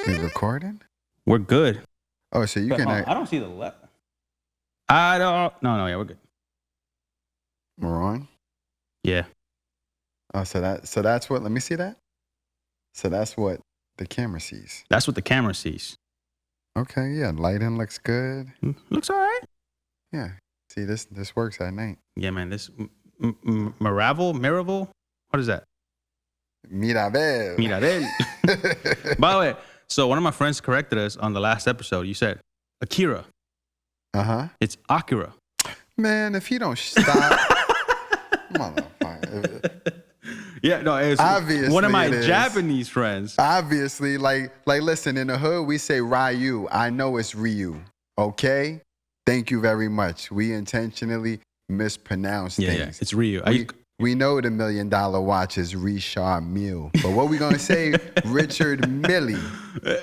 We recording? We're good. Oh, so you can. I don't see the left. I don't. No. Yeah, we're good. We're on. Yeah. Oh, so that's what. Let me see that. So that's what the camera sees. That's what the camera sees. Okay. Yeah. Lighting looks good. Looks all right. Yeah. See, this works at night. Yeah, man. This Miravel. What is that? Mirabel. By the way, so one of my friends corrected us on the last episode. You said Akira. It's Akira. Man, if you don't stop, motherfucker. Yeah, no, it's obviously one of my Japanese friends. Obviously, like listen, in the hood we say Ryu. I know it's Ryu. Okay? Thank you very much. We intentionally mispronounce things. Yeah, it's Ryu. We know the $1 million watch is Richard Mille. But what we gonna say? Richard Millie.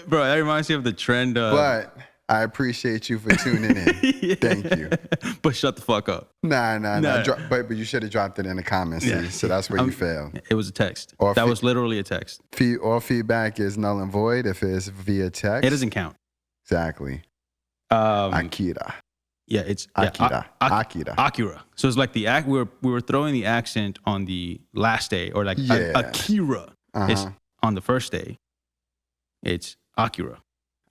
Bro, that reminds me of the trend. But I appreciate you for tuning in. Yeah. Thank you. But shut the fuck up. Nah. But you should have dropped it in the comments. Yeah. So that's where you failed. It was a text. That was literally a text. All feedback is null and void if it's via text. It doesn't count. Exactly. Akira. Yeah, it's Akira. Akira. So it's like we were throwing the accent on the last day, or like Akira. It's on the first day. It's Akira.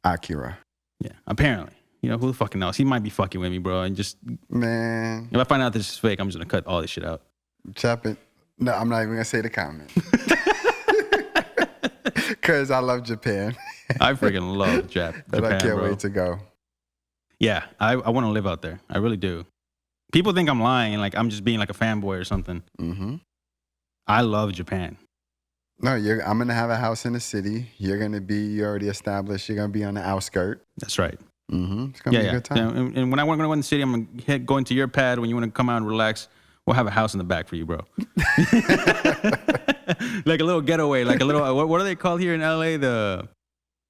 Akira. Yeah, apparently. You know, who the fucking knows? He might be fucking with me, bro. And just, man, if I find out this is fake, I'm just gonna cut all this shit out. Chop it. No, I'm not even gonna say the comment. Cause I love Japan. I freaking love Japan. But I can't wait to go. Yeah, I want to live out there. I really do. People think I'm lying, like I'm just being like a fanboy or something. Mm-hmm. I love Japan. No, I'm going to have a house in the city. You're already established. You're going to be on the outskirt. That's right. Mm-hmm. It's going to be a good time. And when I want to go in the city, I'm going to go into your pad. When you want to come out and relax, we'll have a house in the back for you, bro. Like a little getaway, like a little, what are they called here in LA?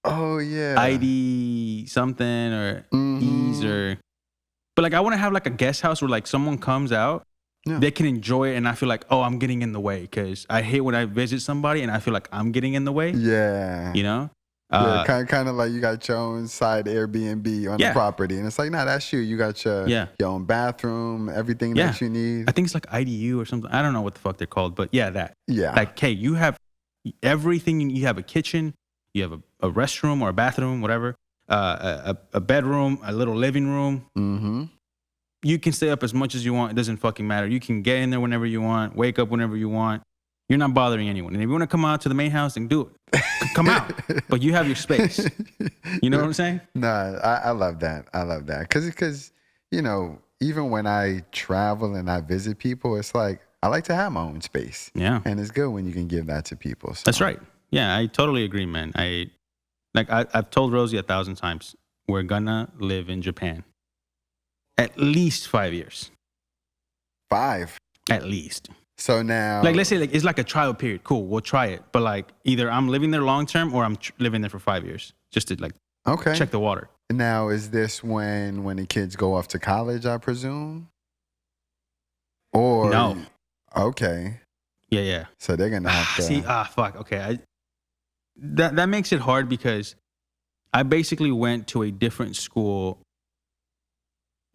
Oh, yeah. ID something or Ease or... But like I want to have like a guest house where like someone comes out, they can enjoy it and I feel like, oh, I'm getting in the way, because I hate when I visit somebody and I feel like I'm getting in the way. Yeah. You know? Kind of like you got your own side Airbnb on the property. And it's like, nah, that's you. You got your own bathroom, everything that you need. I think it's like IDU or something. I don't know what the fuck they're called, but that. Yeah. Like, hey, you have everything. You have a kitchen, you have a restroom or a bathroom, whatever, a bedroom, a little living room. Mm-hmm. You can stay up as much as you want. It doesn't fucking matter. You can get in there whenever you want, wake up whenever you want. You're not bothering anyone. And if you want to come out to the main house, then do it. Come out. But you have your space. You know what I'm saying? Nah, I love that. I love that. Because, you know, even when I travel and I visit people, it's like, I like to have my own space. Yeah. And it's good when you can give that to people. So. That's right. Yeah, I totally agree, man. I've told Rosie 1,000 times, we're gonna live in Japan. At least 5 years. 5? At least. So now... Like, let's say like it's like a trial period. Cool, we'll try it. But like either I'm living there long term or I'm living there for 5 years. Just to like check the water. Now, is this when the kids go off to college, I presume? Or... No. Okay. Yeah. So they're gonna have to... See, fuck. Okay. That makes it hard because I basically went to a different school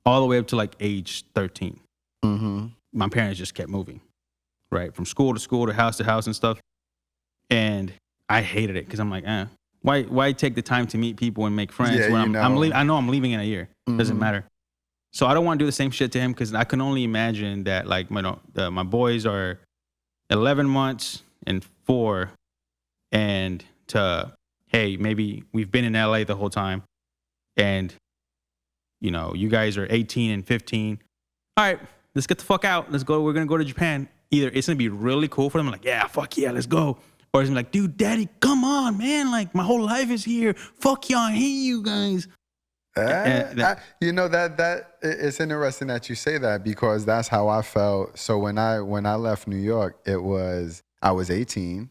all the way up to like age 13. Mm-hmm. My parents just kept moving, right? From school to house and stuff. And I hated it because I'm like, why take the time to meet people and make friends when I know I'm leaving in a year. Mm-hmm. Doesn't matter. So I don't want to do the same shit to him because I can only imagine that like my boys are 11 months and 4 and hey, maybe we've been in LA the whole time and you know, you guys are 18 and 15. All right, let's get the fuck out. Let's go. We're going to go to Japan. Either it's going to be really cool for them. Like, yeah, fuck yeah, let's go. Or it's going to be like, dude, daddy, come on, man. Like, my whole life is here. Fuck y'all. I hate you guys. You know, that it's interesting that you say that because that's how I felt. So when I left New York, I was 18.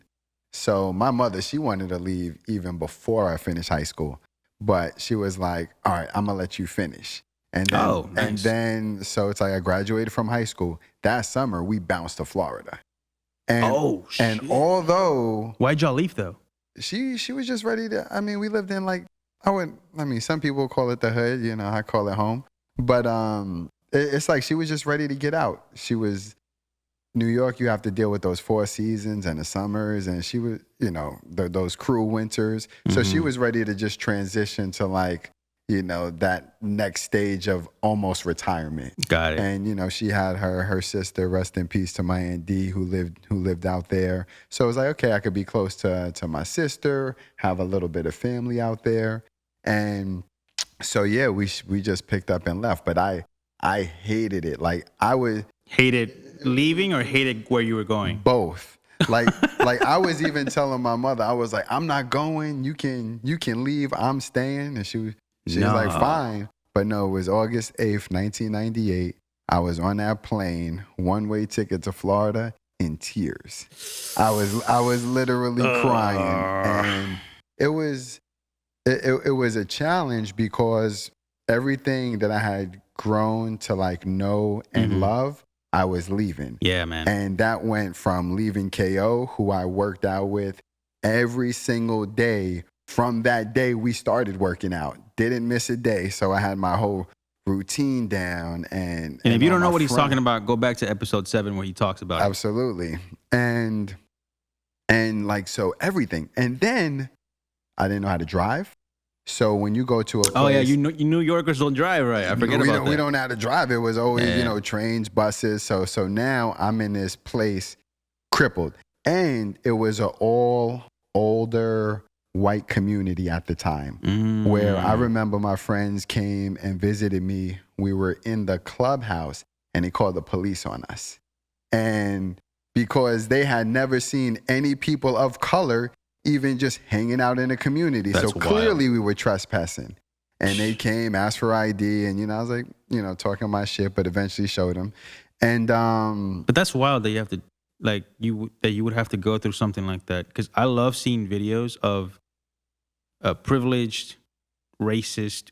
So my mother, she wanted to leave even before I finished high school. But she was like, all right, I'm going to let you finish. And then, nice. And then, so it's like I graduated from high school. That summer, we bounced to Florida. And, shit. And although... Why'd y'all leave, though? she was just ready to. I mean, we lived in like some people call it the hood. You know, I call it home. But it's like she was just ready to get out. She was New York. You have to deal with those 4 seasons and the summers, and she was, you know, those cruel winters. So she was ready to just transition to like, you know, that next stage of almost retirement. Got it. And you know, she had her sister, rest in peace to my Aunt D, who lived out there. So it was like, okay, I could be close to my sister, have a little bit of family out there, and so yeah, we just picked up and left. But I hated it. Like hated leaving or hated where you were going. Both. Like I was even telling my mother, I was like, I'm not going. You can leave. I'm staying. And she was like, fine. But no, it was August 8th, 1998. I was on that plane, one-way ticket to Florida, in tears. I was literally crying, and it was a challenge because everything that I had grown to like know and love, I was leaving. Yeah, man. And that went from leaving KO, who I worked out with every single day. From that day, we started working out. Didn't miss a day. So I had my whole routine down. And if you don't know what he's talking about, go back to episode 7 where he talks about Absolutely. And like, so everything. And then I didn't know how to drive. So when you go to a place, oh yeah, you New Yorkers don't drive, right? I forget about that. We don't know how to drive. It was always, you know, trains, buses. So now I'm in this place crippled. And it was an all older white community at the time, where I remember my friends came and visited me. We were in the clubhouse and they called the police on us. And because they had never seen any people of color even just hanging out in the community. That's so clearly we were trespassing. And they came, asked for ID, and, you know, I was like, you know, talking my shit, but eventually showed them. And but that's wild that you have to, like, you would have to go through something like that. Because I love seeing videos of privileged, racist,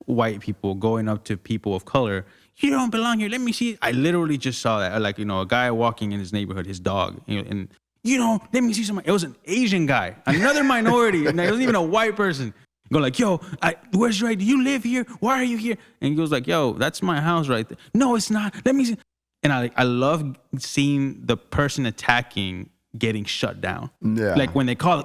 white people going up to people of color. You don't belong here. Let me see. I literally just saw that. Like, you know, a guy walking in his neighborhood, his dog, you know, and, you know, let me see somebody. It was an Asian guy, another minority, and it wasn't even a white person. Go like, yo, where's your ID? Do you live here? Why are you here? And he goes like, yo, that's my house right there. No, it's not. Let me see. And I love seeing the person attacking getting shut down. Yeah. Like when they call the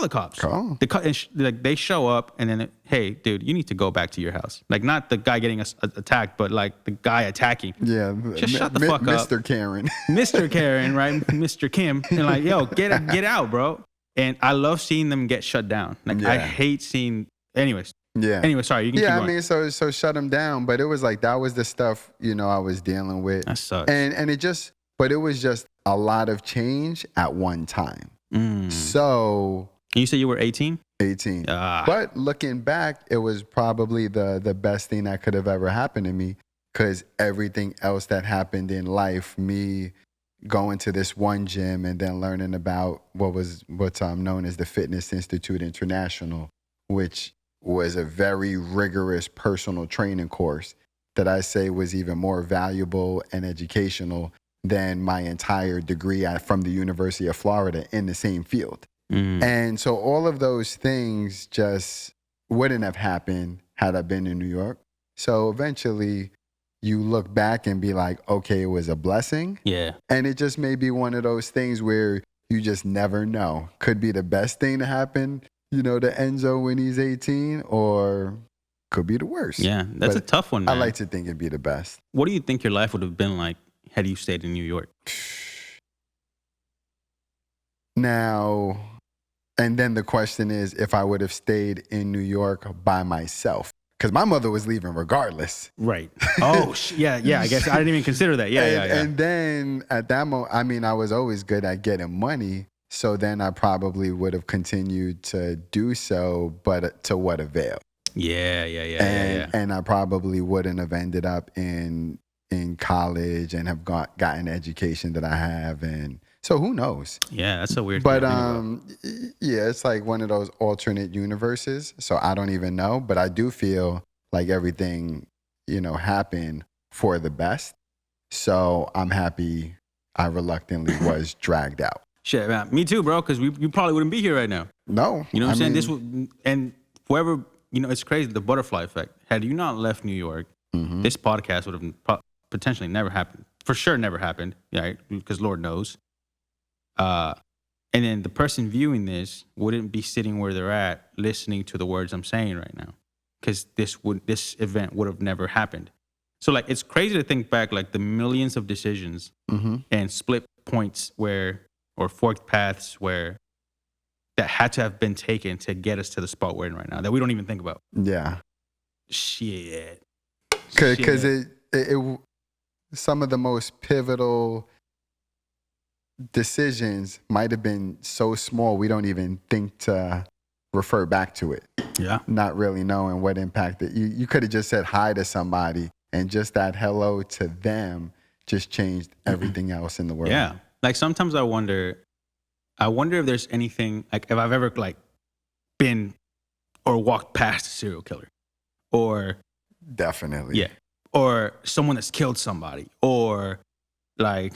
cops. Call. They show up and then, hey, dude, you need to go back to your house. Like not the guy getting attacked, but like the guy attacking. Yeah. Just shut the fuck up. Mr. Karen. Mr. Karen, right? Mr. Kim. And like, yo, get out, bro. And I love seeing them get shut down. Like I hate seeing, anyways. Yeah. Anyway, sorry, you can keep going. I mean, so shut them down. But it was like, that was the stuff, you know, I was dealing with. That sucks. And it was just a lot of change at one time. So. And you said you were 18? 18. But looking back, it was probably the best thing that could have ever happened to me, because everything else that happened in life, me going to this one gym and then learning about what's known as the Fitness Institute International, which was a very rigorous personal training course that I say was even more valuable and educational than my entire degree from the University of Florida in the same field. And so all of those things just wouldn't have happened had I been in New York. So eventually you look back and be like, okay, it was a blessing. Yeah. And it just may be one of those things where you just never know. Could be the best thing to happen, you know, to Enzo when he's 18, or could be the worst. Yeah, that's a tough one, man. I like to think it'd be the best. What do you think your life would have been like had you stayed in New York? Now, and then the question is if I would have stayed in New York by myself. Because my mother was leaving regardless. Right. Oh, yeah. I guess I didn't even consider that. Yeah. And then at that moment, I mean, I was always good at getting money. So then I probably would have continued to do so, but to what avail? Yeah. And I probably wouldn't have ended up in college and have gotten the education that I have. And so who knows? Yeah, that's a weird thing. But yeah, it's like one of those alternate universes. So I don't even know, but I do feel like everything, you know, happened for the best. So I'm happy I reluctantly was dragged out. Shit, man. Me too, bro, because you probably wouldn't be here right now. No. You know what I'm saying? This would, and whoever, it's crazy, the butterfly effect. Had you not left New York, this podcast would have potentially never happened. For sure never happened, right? Because Lord knows. And then the person viewing this wouldn't be sitting where they're at listening to the words I'm saying right now. Because this event would have never happened. So like it's crazy to think back like the millions of decisions and split points or forked paths that had to have been taken to get us to the spot we're in right now that we don't even think about. Yeah. Shit. Because it some of the most pivotal decisions might have been so small we don't even think to refer back to it. Yeah. Not really knowing what impact it. You could have just said hi to somebody and just that hello to them just changed everything else in the world. Yeah. Like sometimes I wonder if there's anything, like if I've ever like been or walked past a serial killer or. Definitely. Yeah. Or someone that's killed somebody or like,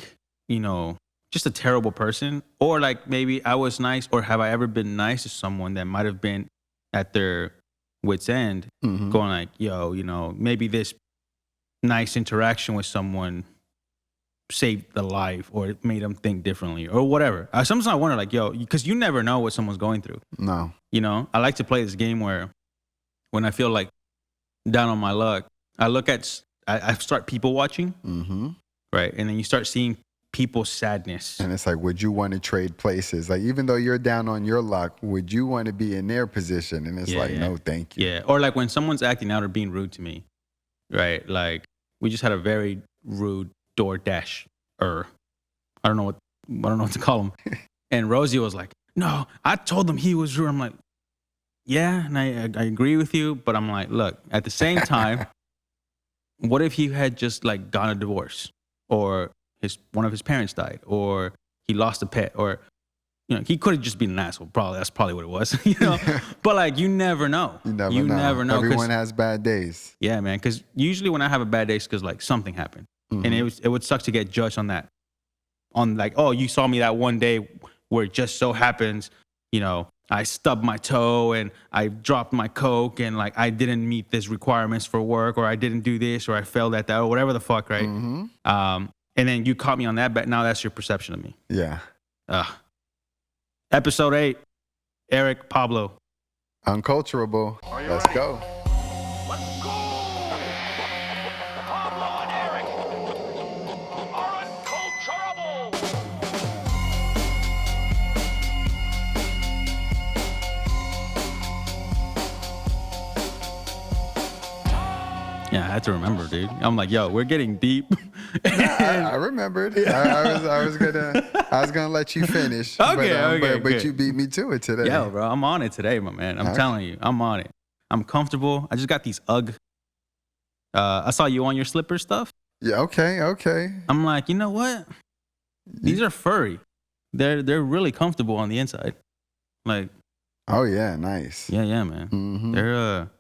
just a terrible person, or like maybe I was nice, or have I ever been nice to someone that might have been at their wit's end, going like, yo, maybe this nice interaction with someone saved the life, or it made them think differently, or whatever. Sometimes I wonder, like, yo, because you never know what someone's going through. No. I like to play this game where when I feel like down on my luck, I start people watching, right? And then you start seeing people's sadness. And it's like, would you want to trade places? Like, even though you're down on your luck, would you want to be in their position? And it's no, thank you. Yeah. Or like when someone's acting out or being rude to me, right? Like we just had a very rude DoorDash I don't know what to call him. And Rosie was like, no, I told them he was rude. I'm like, yeah, and I agree with you, but I'm like, look, at the same time, what if he had just like gotten a divorce, or one of his parents died, or he lost a pet, or he could have just been an asshole. That's probably what it was. But like you never know. You never know. Everyone has bad days. Yeah, man. Because usually when I have a bad day, it's because like something happened, and it would suck to get judged on that. On like, oh, you saw me that one day where it just so happens, I stubbed my toe and I dropped my Coke and like I didn't meet these requirements for work, or I didn't do this, or I failed at that, or whatever the fuck, right? And then you caught me on that, but now that's your perception of me. Yeah. Episode 8, Erik, Pablo. Unculturable. Let's go. Let's go! Pablo and Erik are unculturable! Yeah, I had to remember, dude. I'm like, yo, we're getting deep. I remembered. I was gonna let you finish. But you beat me to it today. Yo, bro, I'm on it today, my man. I'm telling you, I'm on it. I'm comfortable. I just got these UGG. I saw you on your slipper stuff. Yeah. Okay. I'm like, you know what? These are furry. They're really comfortable on the inside. Like. Oh yeah, nice. Yeah, man. They're.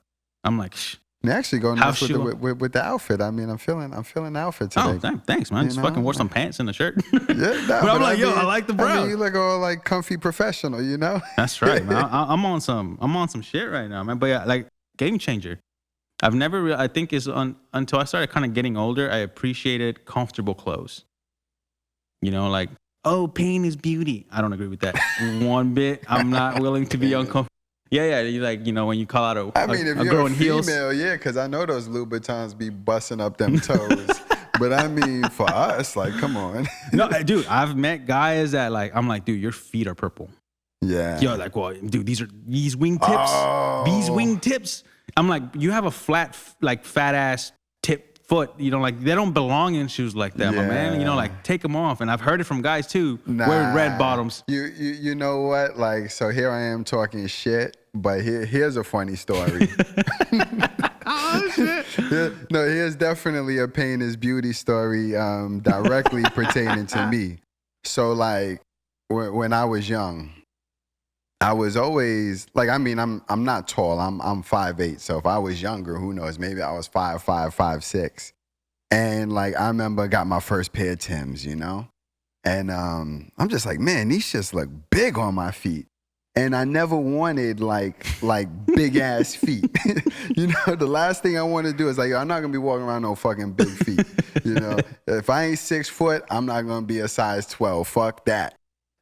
I'm like. Shh. They actually go nice with the outfit. I mean, I'm feeling the outfit today. Oh, thanks, man. Just fucking wore some pants and a shirt. Yeah, but I'm like, I like the brown. I mean, you look all like comfy professional, That's right, man. I'm on some shit right now, man. But yeah, like game changer. I've never I think until I started kind of getting older, I appreciated comfortable clothes. Like, oh, pain is beauty. I don't agree with that one bit. I'm not willing to be uncomfortable. Yeah. You like, when you call out a girl in heels. Female, yeah, because I know those Louboutins be busting up them toes. But I mean, for us, like, come on. No, dude, I've met guys that like, I'm like, dude, your feet are purple. Yeah. Yo, like, well, dude, these wingtips. Oh. These wingtips. I'm like, you have a flat, like, fat ass tip foot. Like they don't belong in shoes like that, my man. Like take them off. And I've heard it from guys too, wearing red bottoms. You know what? Like, so here I am talking shit, but here's a funny story. Oh shit! Here's definitely a pain is beauty story, directly pertaining to me. So like, when I was young, I was always like, I mean, I'm not tall. I'm 5'8". So if I was younger, who knows? Maybe I was 5'5", 5'6". And like, I remember I got my first pair of Timbs, And I'm just like, man, these shits look big on my feet. And I never wanted like big ass feet. You know, the last thing I want to do is like, yo, I'm not gonna be walking around no fucking big feet. You know, if I ain't 6 foot, I'm not gonna be a size 12. Fuck that.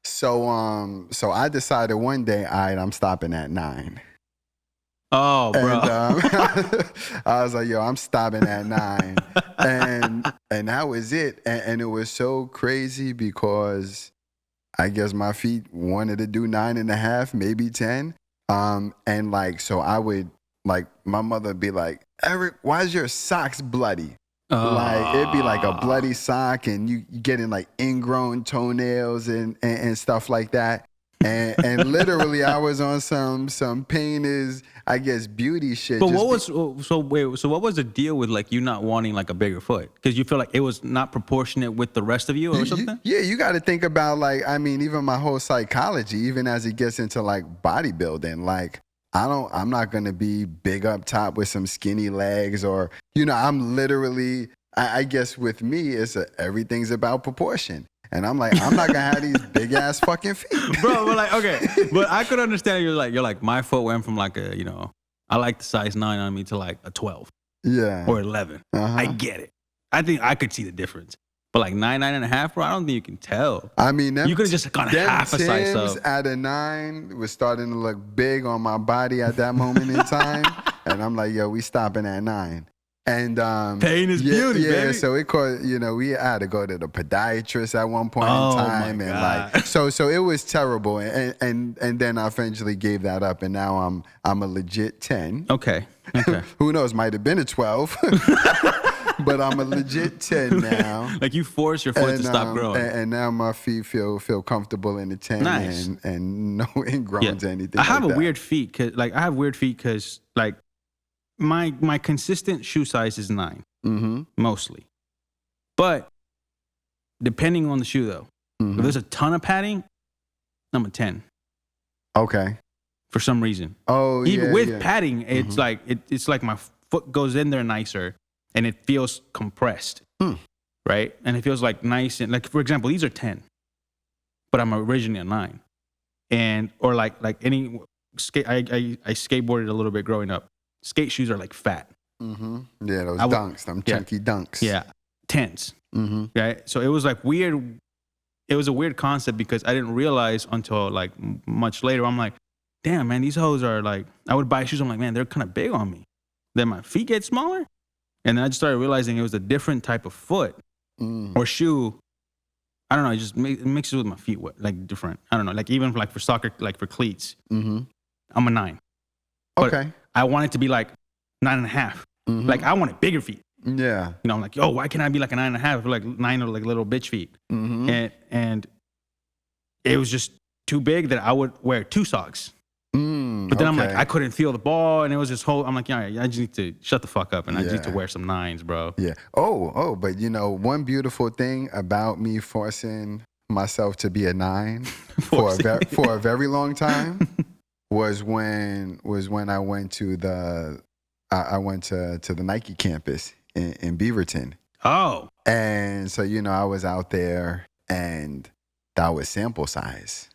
So so I decided one day, all right, I'm stopping at 9. Oh, bro. And I was like, yo, I'm stopping at 9. and that was it. And it was so crazy because I guess my feet wanted to do 9.5, maybe 10. And like, so I would, like, my mother would be like, Erik, why is your socks bloody? Like, it'd be like a bloody sock and you getting like ingrown toenails and stuff like that. And literally I was on some painters, I guess, beauty shit. But what was the deal with like you not wanting like a bigger foot? Because you feel like it was not proportionate with the rest of you or something? Yeah, you got to think about like, I mean, even my whole psychology, even as it gets into like bodybuilding, like I'm not going to be big up top with some skinny legs or, you know, I'm literally, I guess with me, everything's about proportion. And I'm like, I'm not gonna have these big ass fucking feet. Bro, but like, okay. But I could understand you're like, my foot went from like a, you know, I like the size 9 on me to like a 12. Yeah. Or 11. I get it. I think I could see the difference. But like 9.5, bro, I don't think you can tell. I mean, you could have just gone half a size Timbs up. At a 9 was starting to look big on my body at that moment in time. And I'm like, yo, we stopping at 9. And pain is beauty, yeah, baby. So it caused, you know, we had to go to the podiatrist at one point in time, and God. like, so it was terrible, and then I eventually gave that up, and now I'm a legit 10. Okay. Who knows? Might have been a 12, but I'm a legit 10 now. Like you force your foot to stop growing, and now my feet feel comfortable in the 10, nice. and no ingrowns or anything. I have like a weird feet because like. My consistent shoe size is 9, mostly. But depending on the shoe, though, if there's a ton of padding, I'm a 10. Okay. For some reason. Oh, even with padding, it's like it's like my foot goes in there nicer, and it feels compressed, right? And it feels like nice and like, for example, these are 10, but I'm originally a 9, and or like any skate. I skateboarded a little bit growing up. Skate shoes are like fat. Yeah, those dunks, them chunky dunks. Yeah, 10s. Right? So it was like weird. It was a weird concept because I didn't realize until like much later. I'm like, damn, man, these hoes are like, I would buy shoes. I'm like, man, they're kind of big on me. Then my feet get smaller. And then I just started realizing it was a different type of foot or shoe. I don't know. It just mixes with my feet, like different. I don't know. Like even like for soccer, like for cleats, I'm a 9. But okay. I want it to be like 9.5. Like I wanted bigger feet. Yeah. You know, I'm like, yo, why can't I be like a 9.5? Like 9 are like little bitch feet. And it was just too big that I would wear 2 socks. But then I'm like, I couldn't feel the ball, and it was this whole. I'm like, yeah, I just need to shut the fuck up, and I just need to wear some 9s, bro. Yeah. Oh, but you know, one beautiful thing about me forcing myself to be a 9 for a very long time was when I went to the Nike campus in Beaverton. Oh. And so, you know, I was out there, and that was sample size.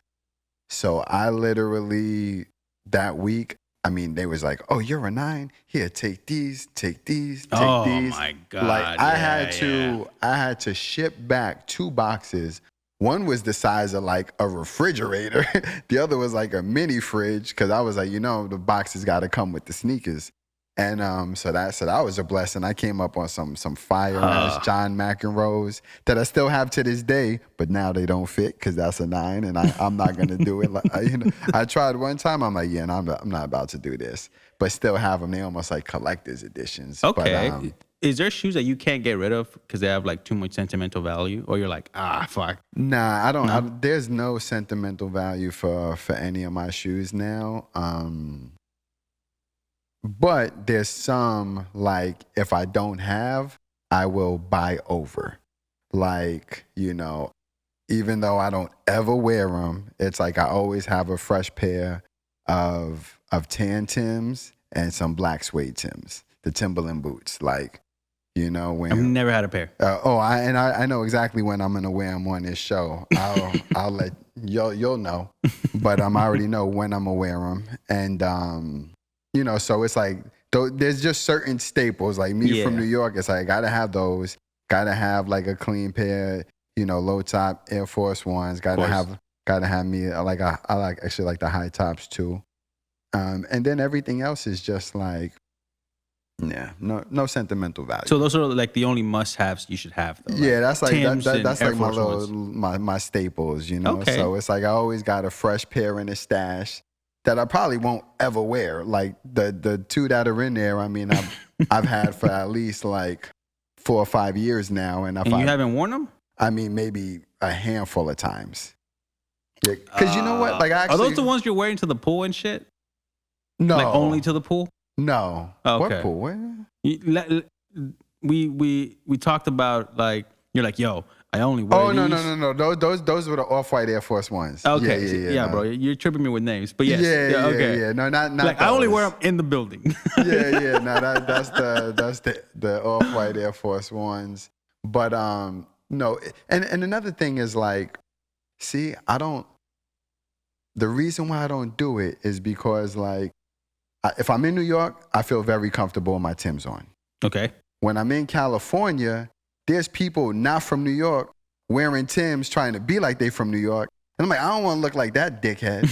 So I literally, that week, I mean, they was like, oh, you're a 9? Here, take these, take these. Oh, my God. Like, I had to ship back 2 boxes. One was the size of like a refrigerator. The other was like a mini fridge, because I was like, you know, the boxes got to come with the sneakers. And so that was a blessing. I came up on some fire ass John McEnroes that I still have to this day, but now they don't fit because that's a 9, and I'm not gonna do it. Like, you know, I tried one time. I'm like, yeah, and I'm not about to do this, but still have them. They almost like collector's editions. Okay. But, is there shoes that you can't get rid of because they have like too much sentimental value, or you're like, fuck? Nah, I don't. There's no sentimental value for any of my shoes now. But there's some, like, if I don't have, I will buy over. Like, you know, even though I don't ever wear them, it's like I always have a fresh pair of tan Timbs and some black suede Timbs, the Timberland boots. Like, You know, I've never had a pair. I know exactly when I'm gonna wear them on this show. I'll let you'll know, but I already know when I'm gonna wear them, and you know, so it's like there's just certain staples. Like me from New York, it's like I gotta have those. Gotta have like a clean pair, you know, low top Air Force Ones. Gotta have me I like the high tops too, and then everything else is just like. Yeah, no sentimental value. So those are like the only must-haves you should have, though. Yeah, that's like Tim's that's like my Force little Ones. my staples, you know. Okay. So it's like I always got a fresh pair in the stash that I probably won't ever wear. Like the two that are in there, I mean, I've had for at least like 4 or 5 years now, and you haven't worn them? I mean, maybe a handful of times. Yeah, because you know what? Like, are those the ones you're wearing to the pool and shit? No, like only to the pool. No. Okay. What pool? What? We talked about like you're like, yo, I only wear these. No. Those were the off-white Air Force Ones. Okay. Yeah, bro. You're tripping me with names, but yes. Yeah. No, not like those. I only wear them in the building. Yeah. No, that's the off-white Air Force Ones. But no, and another thing is like, see, the reason why I don't do it is because like. If I'm in New York, I feel very comfortable with my Timbs on. Okay. When I'm in California, there's people not from New York wearing Timbs trying to be like they from New York. And I'm like, I don't want to look like that dickhead.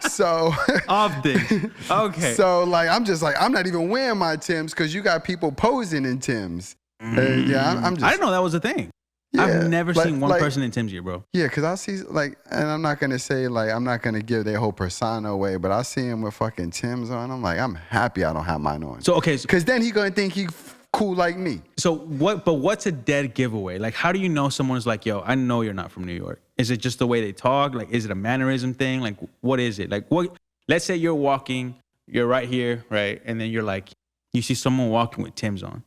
So. Off dick. Okay. So like, I'm just like, I'm not even wearing my Timbs because you got people posing in Timbs. Yeah, I'm just. I didn't know that was a thing. Yeah, I've never seen one person in Timbs here, bro. Yeah, because I'll see, like, and I'm not going to say, like, I'm not going to give their whole persona away, but I see him with fucking Timbs on. I'm like, I'm happy I don't have mine on. So, okay. Because then he going to think he cool like me. So, what's a dead giveaway? Like, how do you know someone's like, yo, I know you're not from New York? Is it just the way they talk? Like, is it a mannerism thing? Like, what is it? Like, what? Let's say you're walking, you're right here, right? And then you're like, you see someone walking with Timbs on.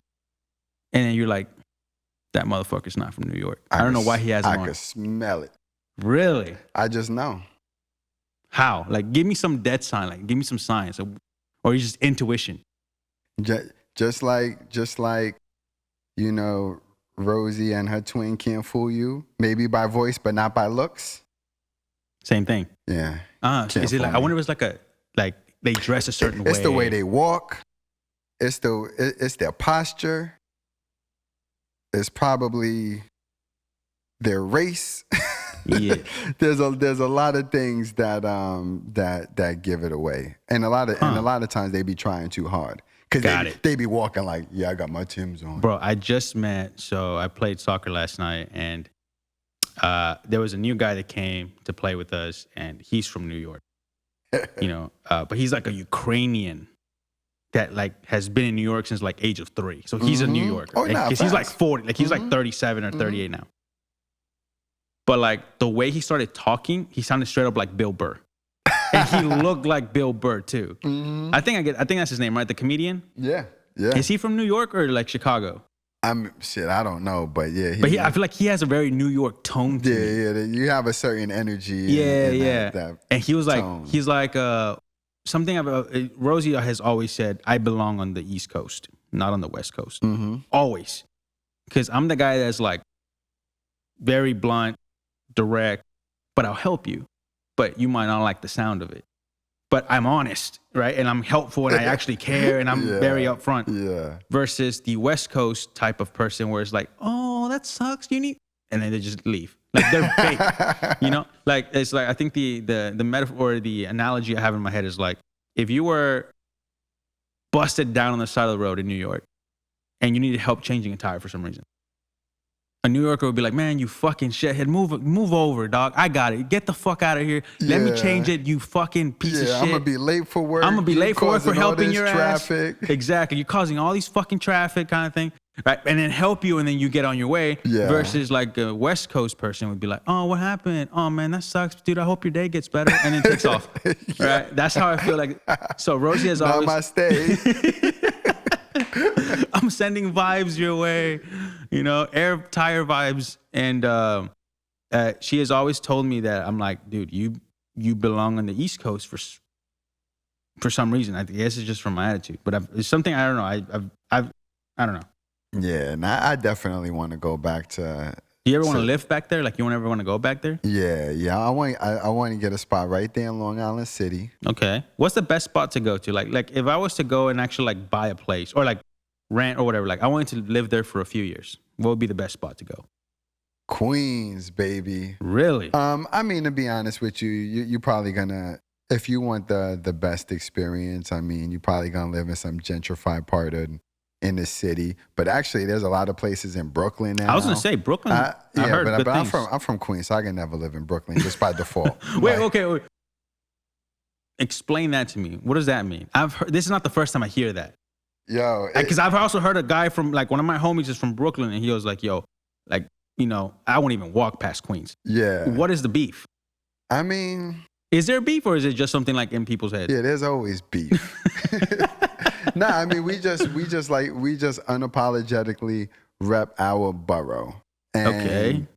And then you're like, that motherfucker's not from New York. I don't know why he has it on. I could smell it. Really? I just know. How? Like, give me some dead sign. Like, give me some science. Or just intuition. Just like, you know, Rosie and her twin can't fool you. Maybe by voice, but not by looks. Same thing. Yeah. So is it like, I wonder if it's like they dress a certain way. It's the way they walk. It's their posture. It's probably their race. Yeah. There's a lot of things that give it away, and a lot of times they be trying too hard because they be walking like, yeah, I got my Timbs on. Bro, I played soccer last night, and there was a new guy that came to play with us, and he's from New York, you know, but he's like a Ukrainian that like has been in New York since like age of 3. So he's a New Yorker. Oh, nah, because he's like 40, like he's like 37 or 38 now. But like the way he started talking, he sounded straight up like Bill Burr. And he looked like Bill Burr too. I think that's his name, right? The comedian? Yeah. Is he from New York or like Chicago? I don't know, but yeah. I feel like he has a very New York tone to me. Yeah, you have a certain energy. Yeah. That and he was like, tone. he's like, something Rosie has always said, I belong on the East Coast, not on the West Coast. Always. Because I'm the guy that's like very blunt, direct, but I'll help you. But you might not like the sound of it. But I'm honest, right? And I'm helpful and I actually care and I'm very upfront. Yeah. Versus the West Coast type of person where it's like, oh, that sucks. You need, and then they just leave. Like they're fake, you know? Like it's like I think the metaphor, or the analogy I have in my head is like if you were busted down on the side of the road in New York and you needed help changing a tire for some reason. A New Yorker would be like, man, you fucking shithead, move over, dog. I got it. Get the fuck out of here. Let me change it, you fucking piece of shit. I'm going to be late for work. I'm going to be late for work for helping your traffic. Ass. Exactly. You're causing all these fucking traffic kind of thing. Right? And then help you and then you get on your way. Yeah. Versus like a West Coast person would be like, oh, what happened? Oh, man, that sucks. Dude, I hope your day gets better. And then takes off. Right? That's how I feel like. So Rosie has always. Namaste. I'm sending vibes your way, you know, air tire vibes. And she has always told me that I'm like, dude, you belong on the East Coast for some reason. I guess it's just from my attitude, but it's something I don't know. I don't know. Yeah, and I definitely want to go back to. Do you ever want to live back there? Like, you ever want to go back there? Yeah. I want to get a spot right there in Long Island City. Okay. What's the best spot to go to? Like if I was to go and actually like buy a place or like rent or whatever, like I wanted to live there for a few years. What would be the best spot to go? Queens, baby. Really? I mean, to be honest with you, you're probably gonna, if you want the best experience, I mean, you're probably gonna live in some gentrified part in the city. But actually, there's a lot of places in Brooklyn now. I was gonna say Brooklyn. I heard good things. I'm from Queens, so I can never live in Brooklyn just by default. Wait. Explain that to me. What does that mean? I've heard, this is not the first time I hear that. Yo, because I've also heard a guy from like one of my homies is from Brooklyn, and he was like, "Yo, like I won't even walk past Queens." Yeah. What is the beef? I mean, is there beef or is it just something like in people's heads? Yeah, there's always beef. Nah, I mean, we just unapologetically rep our borough. And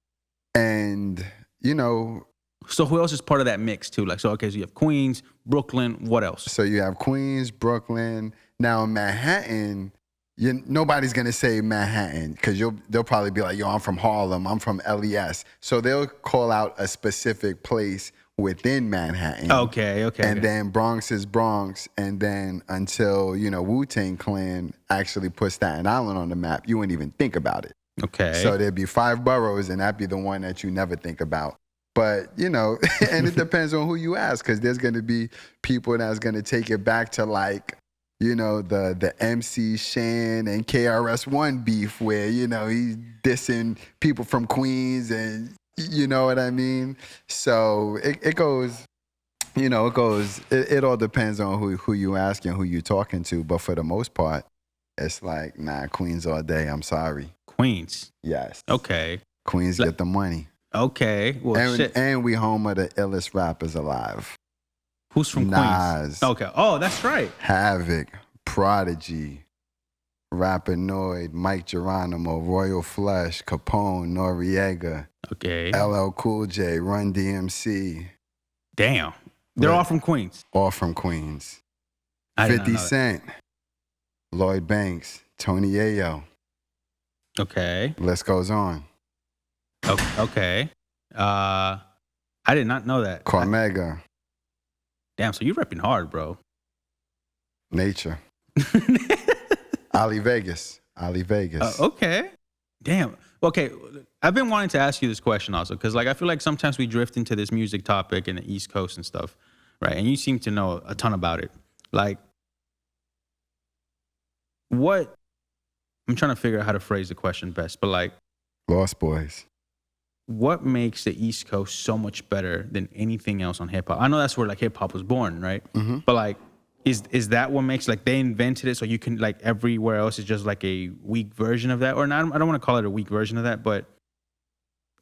So who else is part of that mix too? Like, so you have Queens, Brooklyn, what else? So you have Queens, Brooklyn. Now in Manhattan, nobody's gonna say Manhattan because they'll probably be like, yo, I'm from Harlem, I'm from LES. So they'll call out a specific place within Manhattan. Okay. And then Bronx is Bronx, and then until Wu-Tang Clan actually puts Staten Island on the map, you wouldn't even think about it. Okay. So there'd be 5 boroughs, and that'd be the one that you never think about. But, and it depends on who you ask, because there's going to be people that's going to take it back to like, the MC Shan and KRS-One beef where, he's dissing people from Queens and, you know what I mean? So it goes, it all depends on who you ask and who you're talking to. But for the most part, it's like, nah, Queens all day. I'm sorry. Queens. Yes. Okay. Queens get the money. Okay. Well, shit. And we home of the illest rappers alive. Who's from Nas. Queens? Okay. Oh, that's right. Havoc, Prodigy, Rapinoid, Mike Geronimo, Royal Flush, Capone, Noriega. Okay. LL Cool J, Run DMC. Damn. They're all from Queens. All from Queens. I 50 Cent, Lloyd Banks, Tony Ayo. Okay. List goes on. Okay. I did not know that. Cormega. Damn, so you're repping hard, bro. Nature. Ali Vegas. Okay. Damn. Okay. I've been wanting to ask you this question also, because I feel like sometimes we drift into this music topic in the East Coast and stuff, right? And you seem to know a ton about it. Like, what? I'm trying to figure out how to phrase the question best, but like, Lost Boys. What makes the East Coast so much better than anything else on hip hop? I know that's where like hip hop was born, right? Mm-hmm. But like, is that what makes they invented it so you can everywhere else is just like a weak version of that? Or not? I don't want to call it a weak version of that, but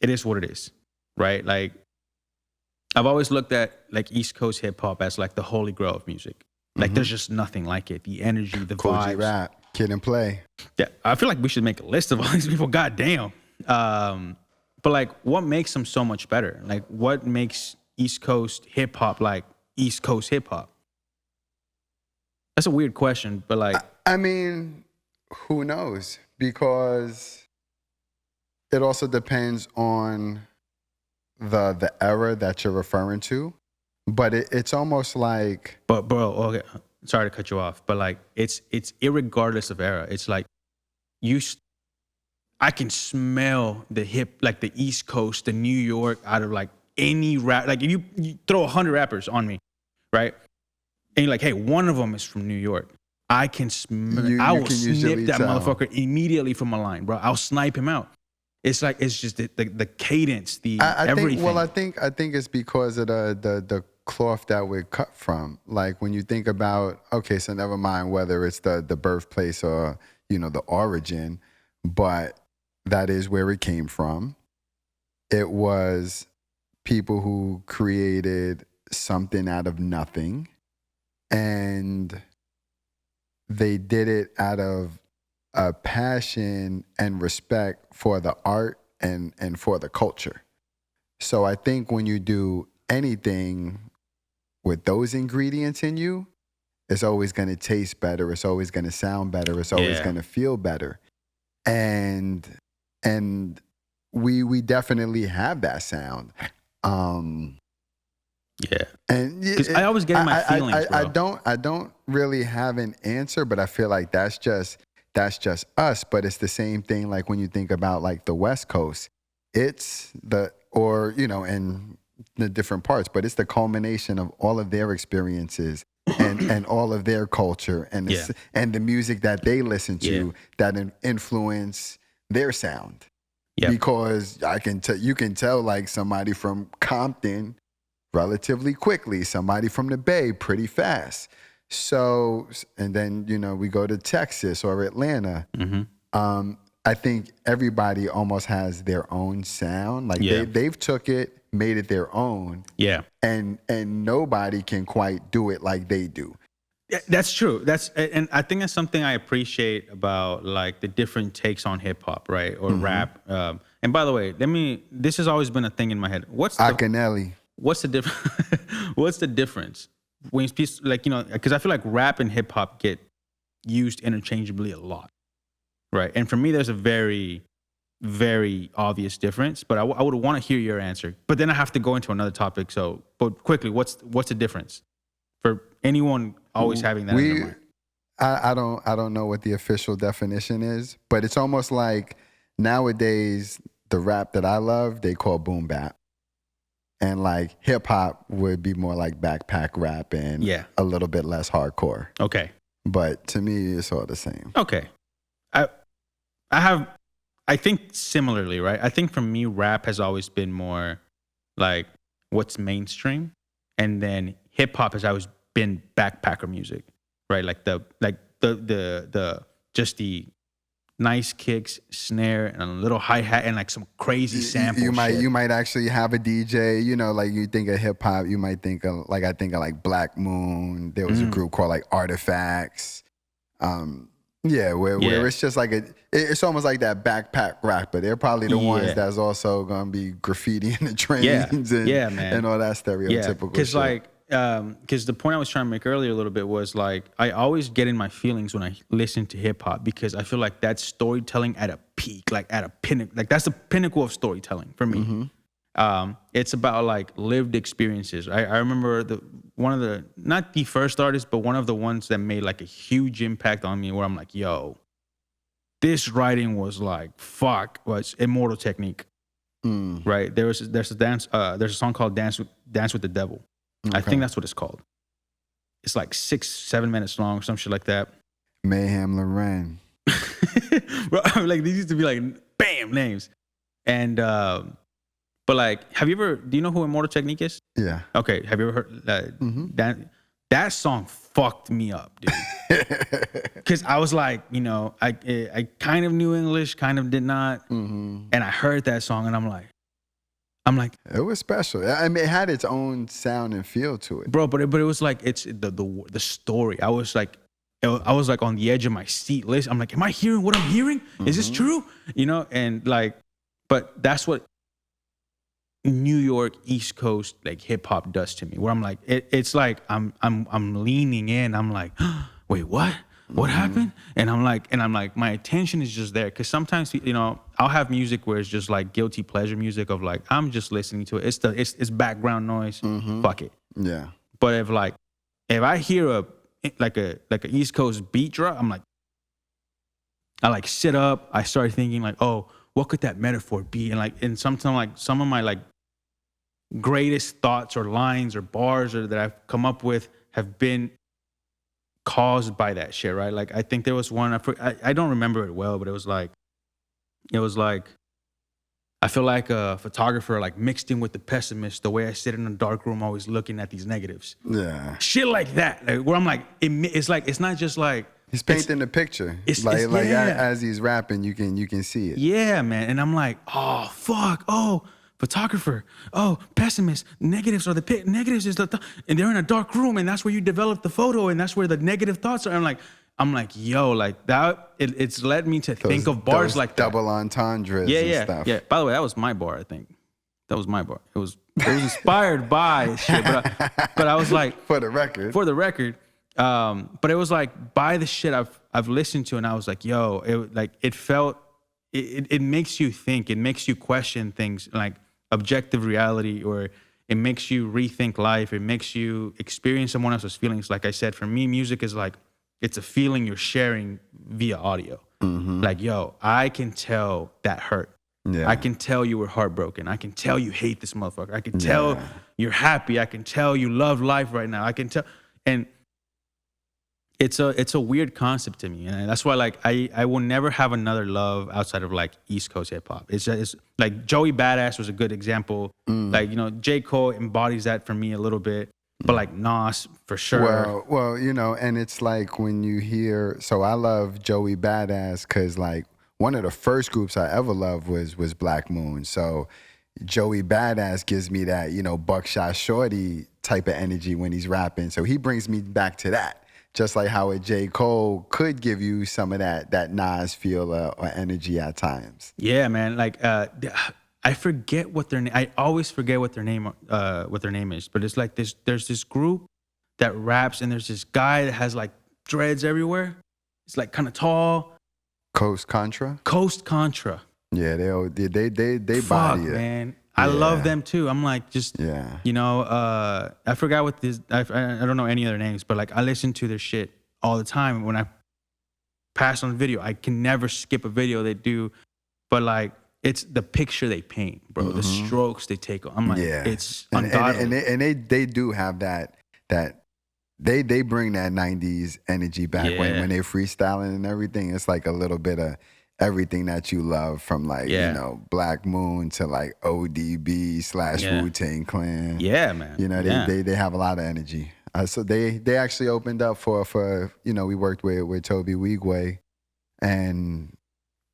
it is what it is, right? Like, I've always looked at East Coast hip hop as the holy grail of music. Like, there's just nothing like it. The energy, the vibes. Rap, Kid and Play. Yeah, I feel like we should make a list of all these people. Goddamn. But what makes them so much better? What makes East Coast hip hop East Coast hip hop? That's a weird question, but I mean, who knows? Because it also depends on the era that you're referring to. But it's almost like. But bro, okay, sorry to cut you off, but it's irregardless of era. It's I can smell the the East Coast, the New York out of any rap. If you throw 100 rappers on me, right? And you're hey, one of them is from New York. I can smell. I will snip that motherfucker immediately from a line, bro. I'll snipe him out. It's it's just the cadence, everything. I think it's because of the cloth that we're cut from. When you think about, okay, so never mind whether it's the birthplace or the origin, but that is where it came from. It was people who created something out of nothing, and they did it out of a passion and respect for the art and for the culture. So I think when you do anything with those ingredients in you, it's always going to taste better. It's always going to sound better. It's always going to feel better. and we definitely have that sound. Yeah. And because I always get in my feelings, bro. I don't really have an answer, but I feel like that's just us. But it's the same thing like when you think about like the West Coast. It's in the different parts, but it's the culmination of all of their experiences and all of their culture and the music that they listen to that influence their sound. Yeah. Because you can tell like somebody from Compton relatively quickly, somebody from the Bay pretty fast. So, and then, we go to Texas or Atlanta. Mm-hmm. I think everybody almost has their own sound. Like they've took it, made it their own. Yeah. And nobody can quite do it like they do. That's true. And I think that's something I appreciate about like the different takes on hip hop, right? Or rap. And by the way, this has always been a thing in my head. What's the difference? What's the difference when people like, because I feel like rap and hip hop get used interchangeably a lot, right? And for me, there's a very, very obvious difference. But I would want to hear your answer. But then I have to go into another topic. So, but quickly, what's the difference for anyone always having that in their mind? I don't know what the official definition is, but it's almost like nowadays the rap that I love they call boom bap. And like hip hop would be more like backpack rap and a little bit less hardcore. Okay. But to me, it's all the same. Okay. I think similarly, right? I think for me, rap has always been more like what's mainstream. And then hip hop has always been backpacker music, right? Like the just the nice kicks, snare, and a little hi-hat and like some crazy sample shit. You might actually have a DJ, like you think of hip hop, you might think of like I think of like Black Moon. There was a group called like Artifacts. Where it's just like it's almost like that backpack rap, but they're probably the ones that's also gonna be graffiti in the trains and all that stereotypical shit. Because the point I was trying to make earlier a little bit was like I always get in my feelings when I listen to hip hop because I feel like that's storytelling at a peak, like at a pinnacle, like that's the pinnacle of storytelling for me. Mm-hmm. It's about like lived experiences. I remember one of the not the first artist, but one of the ones that made like a huge impact on me, where I'm like, yo, this writing was like was Immortal Technique. Right? There's a song called Dance with the Devil. Okay. I think that's what it's called. It's like 6-7 minutes long, some shit like that. Mayhem Loren. Bro, like these used to be like bam names. And but like, do you know who Immortal Technique is? Yeah. Okay. Have you ever heard that? That song fucked me up, dude. Cause I was like, I kind of knew English, kind of did not. And I heard that song and I'm like, it was special. I mean, it had its own sound and feel to it, bro. But it was like it's the story. I was like on the edge of my seat. Listen, I'm like, am I hearing what I'm hearing? Is this true? And like, but that's what New York East Coast like hip hop does to me. Where I'm like, it's like I'm leaning in. I'm like, wait, what? What happened? And I'm like, my attention is just there. Because sometimes, I'll have music where it's just like guilty pleasure music of like, I'm just listening to it. It's background noise. Fuck it. Yeah. But if I hear a East Coast beat drop, I'm like, I like sit up. I start thinking like, oh, what could that metaphor be? And sometimes like some of my like greatest thoughts or lines or bars that I've come up with have been caused by that shit, right? Like I think there was one I don't remember it well, but it was like I feel like a photographer like mixed in with the pessimist, the way I sit in a dark room always looking at these negatives. Yeah. Shit like that. Like, where I'm like, it's like it's not just like he's painting the picture. As he's rapping, you can see it. Yeah, man. And I'm like, oh fuck, oh photographer, oh pessimist, negatives are negatives is and they're in a dark room and that's where you develop the photo and that's where the negative thoughts are. I'm like, yo, like that. It's led me to think of bars like that. Double entendres. And stuff. Yeah. By the way, that was my bar. I think that was my bar. It was inspired by shit, but I was like, for the record. But it was like by the shit I've listened to, and I was like, yo, it felt it makes you think. It makes you question things like objective reality, or it makes you rethink life. It makes you experience someone else's feelings. Like I said, for me, music is like, it's a feeling you're sharing via audio. Like, yo, I can tell that hurt. Yeah. I can tell you were heartbroken. I can tell you hate this motherfucker. I can tell you're happy. I can tell you love life right now. I can tell. And it's a weird concept to me. And that's why, like, I will never have another love outside of, like, East Coast hip hop. It's like Joey Badass was a good example. Like, you know, J. Cole embodies that for me a little bit. But like Nas, for sure. Well, you know, and it's like when you hear, so I love Joey Badass because like one of the first groups I ever loved was Black Moon. So Joey Badass gives me that, you know, Buckshot Shorty type of energy when he's rapping. So he brings me back to that. Just like how a J. Cole could give you some of that Nas feel or energy at times. Yeah, man. Like, I forget what their name. I always forget what their name is. But it's like this. There's this group that raps, and there's this guy that has like dreads everywhere. It's like kind of tall. Coast Contra. Yeah, they Fuck, body it. Man. I love them too. I'm like, you know, I forgot what this. I don't know any other names, but like I listen to their shit all the time. When I pass on video, I can never skip a video they do. But like, it's the picture they paint, bro. The strokes they take. I'm like, it's ungodly. And they do have that they bring that 90s energy back when they're freestyling and everything. It's like a little bit of everything that you love, from like, you know, Black Moon to like ODB / Wu-Tang Clan. Yeah, man. You know, they have a lot of energy. So they actually opened up for you know, we worked with Toby Wigwe, and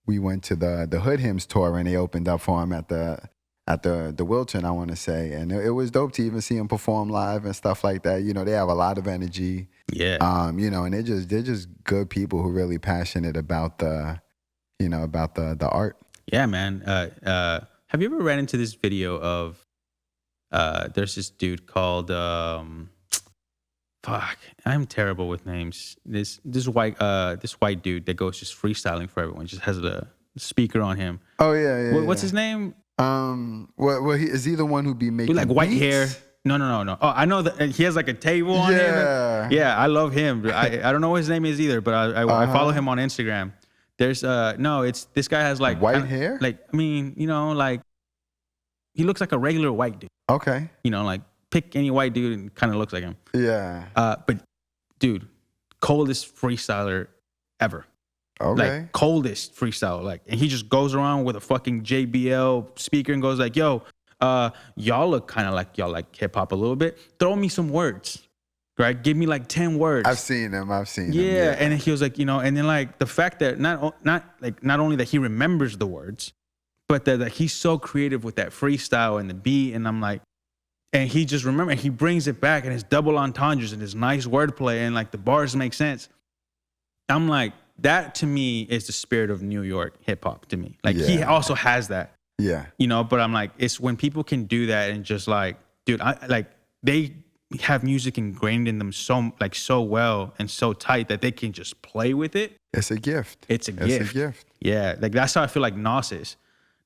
we went to the Hood Hymns tour, and they opened up for him at the Wilton, I want to say, and it was dope to even see him perform live and stuff like that. You know, they have a lot of energy. Yeah. You know, and they're just good people who are really passionate about the art. Yeah, man. Have you ever ran into this video of there's this dude called fuck, I'm terrible with names. This white dude that goes just freestyling for everyone, just has a speaker on him. Oh yeah. What's his name? Well, is he the one who be making like white beats? hair? No. Oh, I know that he has like a table on him. Yeah, I love him. I don't know what his name is either, but I follow him on Instagram. There's it's this guy has like white hair. Like, I mean, you know, like he looks like a regular white dude. Okay. You know, like pick any white dude and kind of looks like him. Yeah. But dude, coldest freestyler ever. Okay. Like coldest freestyle. Like, and he just goes around with a fucking JBL speaker and goes like, "Yo, y'all look kind of like y'all like hip hop a little bit. Throw me some words." Right, give me like 10 words. I've seen him. Yeah, and he was like, you know, and then like the fact that not only that he remembers the words, but that he's so creative with that freestyle and the beat, and I'm like, and he just and he brings it back, and his double entendres and his nice wordplay, and like the bars make sense. I'm like, that to me is the spirit of New York hip hop to me. Like he also has that. Yeah. You know, but I'm like, it's when people can do that and just like, dude, they have music ingrained in them so well and so tight that they can just play with it. It's a gift. It's a gift. Yeah, like that's how I feel like Nas is.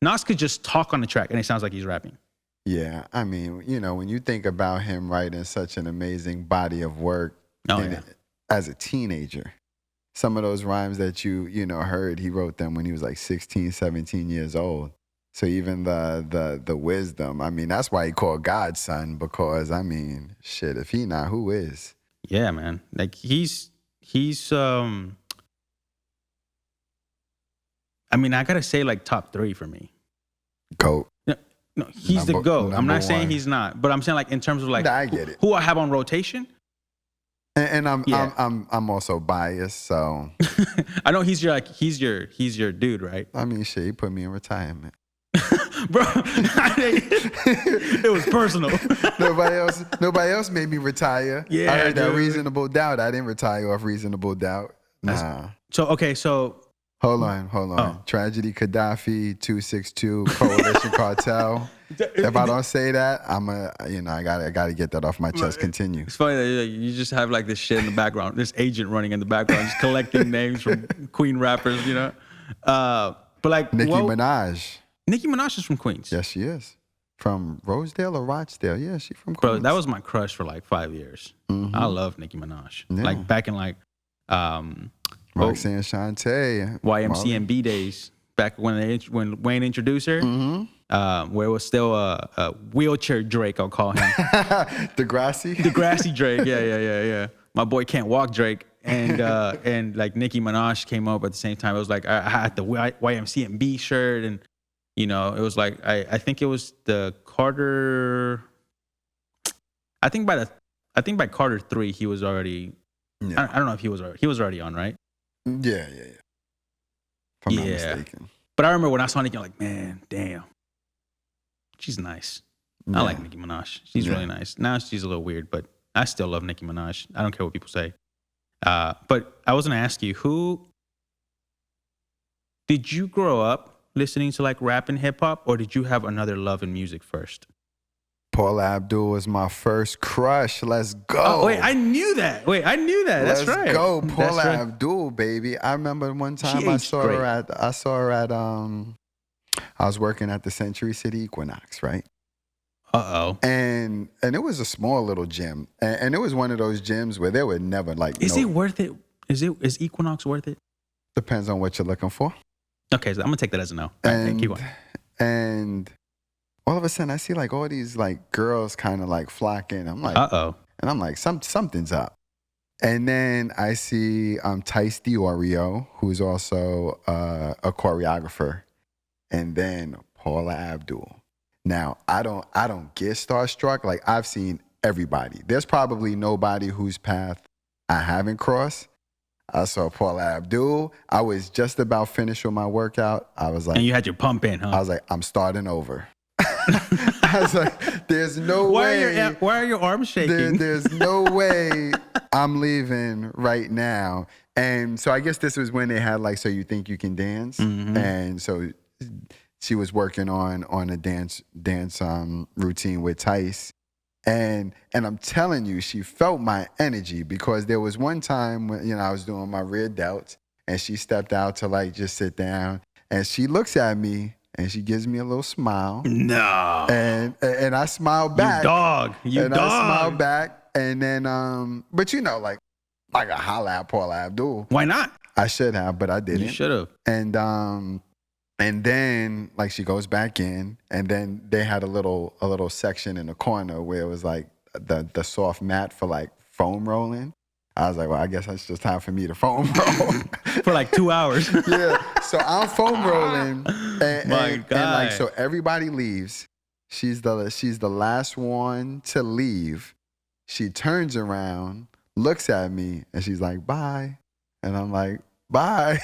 Nas could just talk on the track and it sounds like he's rapping. Yeah, I mean, you know, when you think about him writing such an amazing body of work as a teenager, some of those rhymes that you know heard, he wrote them when he was like 16, 17 years old. So even the wisdom, I mean, that's why he called God son, because I mean, shit, if he not, who is? Yeah, man. Like he's I mean, I gotta say like top 3 for me. GOAT. No, he's the GOAT. I'm not saying he's not, but I'm saying like in terms of like I get it. Who I have on rotation. And I'm also biased, so I know he's your dude, right? I mean, shit, he put me in retirement. Bro, it was personal. Nobody else made me retire. Yeah, I heard that dude. Reasonable Doubt. I didn't retire off Reasonable Doubt. Nah. So hold on. Oh. Tragedy Gaddafi, 262, Coalition Cartel. If I don't say that, I gotta get that off my chest. Continue. It's funny that you just have like this shit in the background, this agent running in the background, just collecting names from Queen rappers, you know. But like Nicki Minaj. Nicki Minaj is from Queens. Yes, she is. From Rosedale or Rochdale. Yeah, she's from Queens. Bro, that was my crush for like 5 years. I love Nicki Minaj. Yeah. Like back in like Roxanne Shante. YMCMB days, back when Wayne introduced her, where it was still a wheelchair Drake, I'll call him. Degrassi Drake, yeah. My boy can't walk Drake, and like Nicki Minaj came up at the same time. It was like I had the YMCMB shirt, and you know, it was like I think it was the Carter. I think by Carter 3 he was already. Yeah. I don't know if he was already on, right? Yeah. If I'm not mistaken. But I remember when I saw Nicki, I'm like, man, damn, she's nice. Yeah. I like Nicki Minaj. She's really nice. Now she's a little weird, but I still love Nicki Minaj. I don't care what people say. But I was gonna ask you, who did you grow up listening to, like rap and hip hop, or did you have another love in music first? Paula Abdul was my first crush. Let's go. Oh, wait, I knew that. That's right. Let's go, Paula Abdul, baby. I remember one time I saw her at I was working at the Century City Equinox, right? And it was a small little gym. And it was one of those gyms where they would never like Is it worth it? Is Equinox worth it? Depends on what you're looking for. Okay, so I'm gonna take that as a no. And, keep going. And all of a sudden I see like all these like girls kind of like flocking. I'm like, and I'm like, something's up. And then I see Tice Diorio, who's also a choreographer, and then Paula Abdul. Now I don't get starstruck. Like I've seen everybody. There's probably nobody whose path I haven't crossed. I saw Paula Abdul. I was just about finished with my workout. I was like, and you had your pump in, huh? I was like, I'm starting over. I was like, there's no way. Why are your arms shaking? There's no way I'm leaving right now. And so I guess this was when they had like, So You Think You Can Dance. And so she was working on a dance routine with Tice. And I'm telling you, she felt my energy, because there was one time when, you know, I was doing my rear delts and she stepped out to like just sit down, and she looks at me and she gives me a little smile. No. And I smiled back. You dog. I smiled back, and then but you know, like I holla at Paula Abdul. Why not? I should have, but I didn't. You should have. And then like she goes back in, and then they had a little section in the corner where it was like the soft mat for like foam rolling. I was like, well, I guess it's just time for me to foam roll. For like 2 hours. Yeah. So I'm foam rolling. And like, so everybody leaves. She's the last one to leave. She turns around, looks at me, and she's like, bye. And I'm like, bye.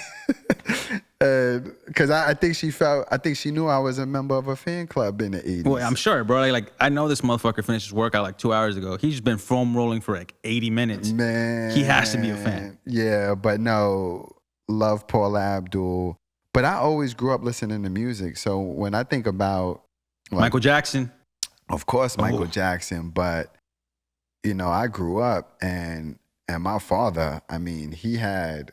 And because I think she knew I was a member of a fan club in the 80s. Well, I'm sure, bro. Like I know this motherfucker finished his workout like 2 hours ago. He's been foam rolling for like 80 minutes. Man. He has to be a fan. Yeah, but no, love Paula Abdul. But I always grew up listening to music. So when I think about like, Michael Jackson. Of course, Michael Jackson. But, you know, I grew up and my father, I mean, he had